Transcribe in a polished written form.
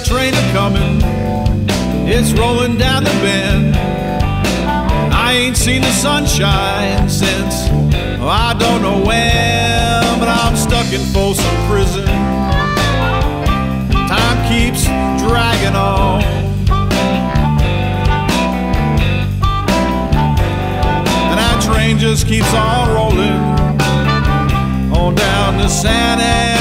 train a-comin', it's rolling down the bend. I ain't seen the sunshine since, oh, I don't know when, but I'm stuck in Folsom Prison. Time keeps dragging on, and that train just keeps on rolling on down to San Antonio.